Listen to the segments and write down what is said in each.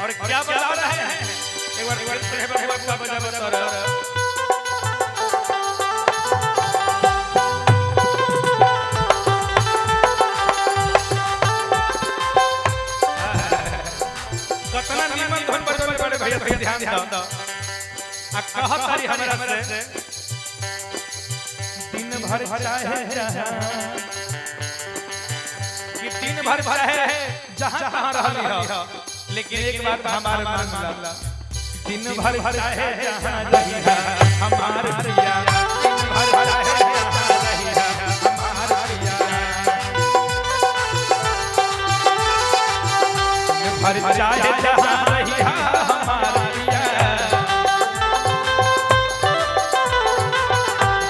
और क्या बता रहे हैं एक बार बजा बता कतना निमन धन बड़े भैया ध्यान दो कहत तारी हमरा से दिन भर चाहे कि दिन भर चाहे जहां कहां रहली हो लेकिन एक बात हमारे मान ला दिन भर चाहे जहां रही है हमार प्रिया दिन भर चाहे जहां रही है हमार प्रिया दिन भर चाहे जहां रही है हमार प्रिया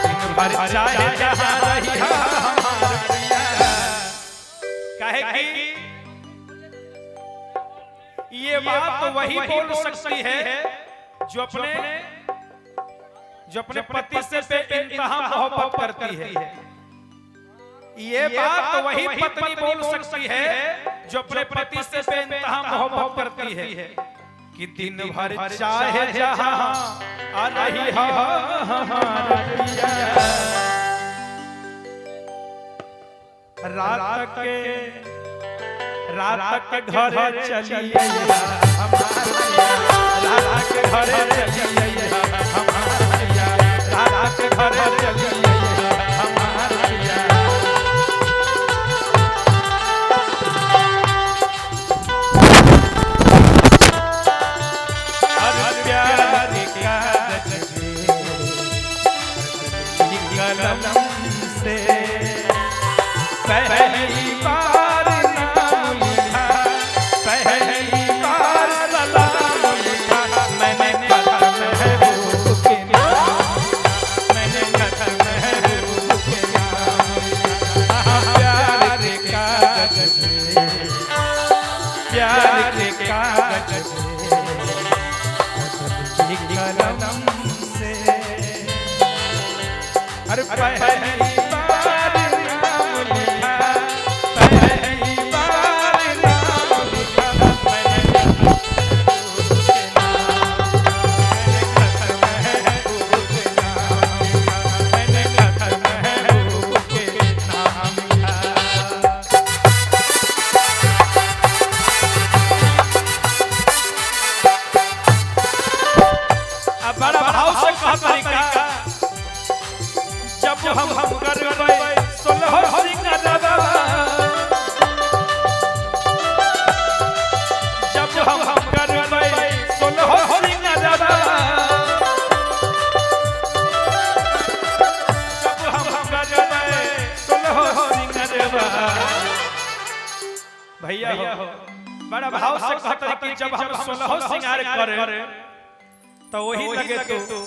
दिन भर चाहे जहां रही है हमार प्रिया कहे कि ये बात तो वही बोल सकती है जो अपने पति से बेइंतहा मोहब्बत करती है। ये बात तो वही पत्नी बोल सकती है जो अपने पति से बेइंतहा मोहब्बत करती है कि दिन भर चाहे जहां आ रही है हमार प्रिया रात के घर चलिए रात के घर चलिए रात के घर चलिए से पहली बार नाम लिखा पहली बार सलाम लिखा मैंने कदम है रूह के नाम मैंने कदम है रूह के नाम प्यार का गजबे प्यार का गजबे कलम से अरे पहली बार नाम लिखा पहली बार नाम लिखा मैंने कदम है रूह के नाम मैंने कदम है रूह के नाम अब बड़ा भाव से कहा तरीका जब हम करबै सोलह सिंगरवा जब हम करबै सोलह सिंगरवा जब हम करबै सोलह सिंगरवा भैया हो बड़ा भाव से कहते कि जब हम सोलह सिंगार करे तो वही लगे तू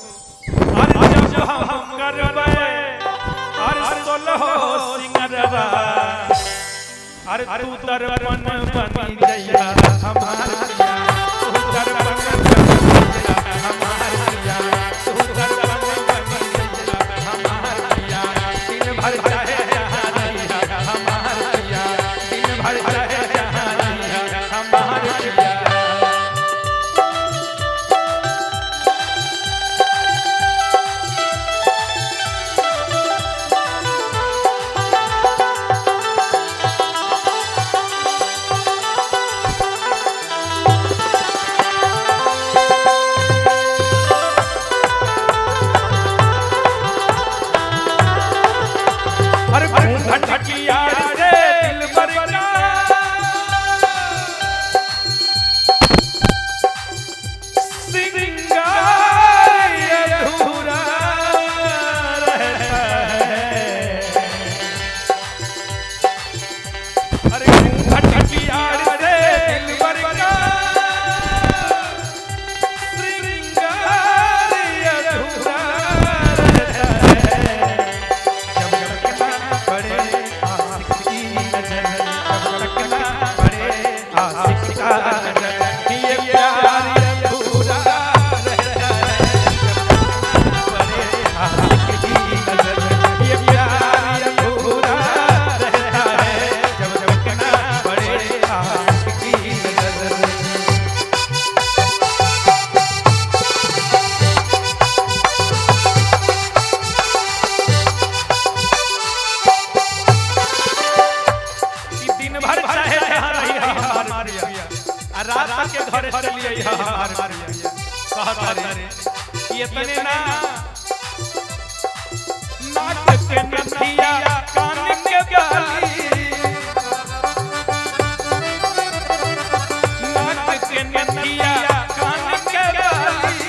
अरे जब हम करबै अरे सोलह सिंगरवा अरे तू दर्पण बनी जइया हमार प्रिया तू दर्पण बनी जइया हमार प्रिया तू दर्पण बनी जइया हमार प्रिया दिन भर चाहे जहां रही है हमार प्रिया दिन भर चाहे जहां रही है हमार प्रिया घर चलिए हमार कहता रे ये तने ना नाक के नथिया कान के बाली नाक के नथिया कान के बाली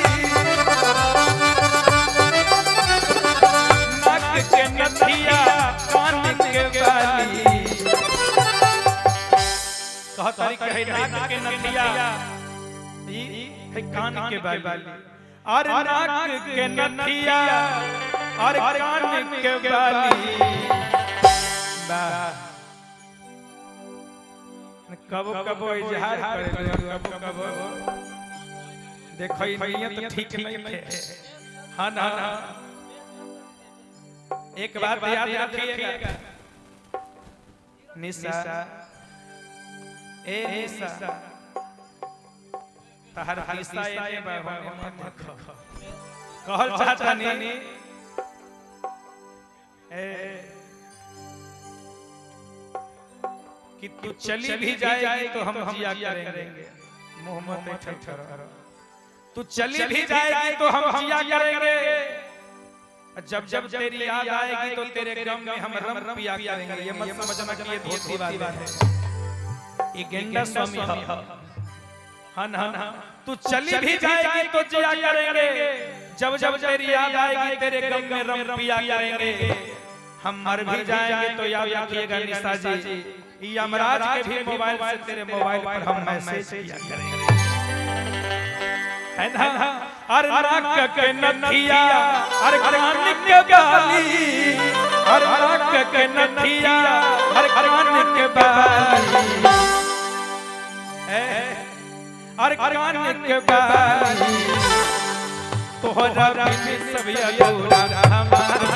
नाक के नथिया कान के बाली कहता रे कहे नाक के नथिया ई है कान के बाली और नाक के नथिया और कान के बाली कबो कबो इजहार करे कबो देखो नियत ठीक नहीं है हां ना एक बात याद रखिएगा निशा ए निशा तहर हिस्सा एने बाबा मत देखो कहल चाहता नी कि तू चली भी जाएगी तो हम जिया करेंगे मोहम्मद ठठर तू चली भी जाएगी तो हम जिया करेंगे जब जब तेरी याद आएगी तो तेरे गम में हम रम पिया करेंगे ये मत समझना कि ये धोती वाला है ये गेंडा स्वामी है हाँ ना तू चली भी जाएगी तो जिया करेंगे जब जब तेरी याद आएगी तेरे गम में रम पिया करेंगे हम मर भी जाएंगे तो याद रखिएगा निशा जी यमराज के भी मोबाइल से तेरे मोबाइल पर हम मैसेज किया करेंगे है ना अरे नाक के नथिया अरे कान के बाली अरे नाक के नथिया अरे कान के बाली अरे कान के बाली तोहरा बिन सब अधूरा हमारा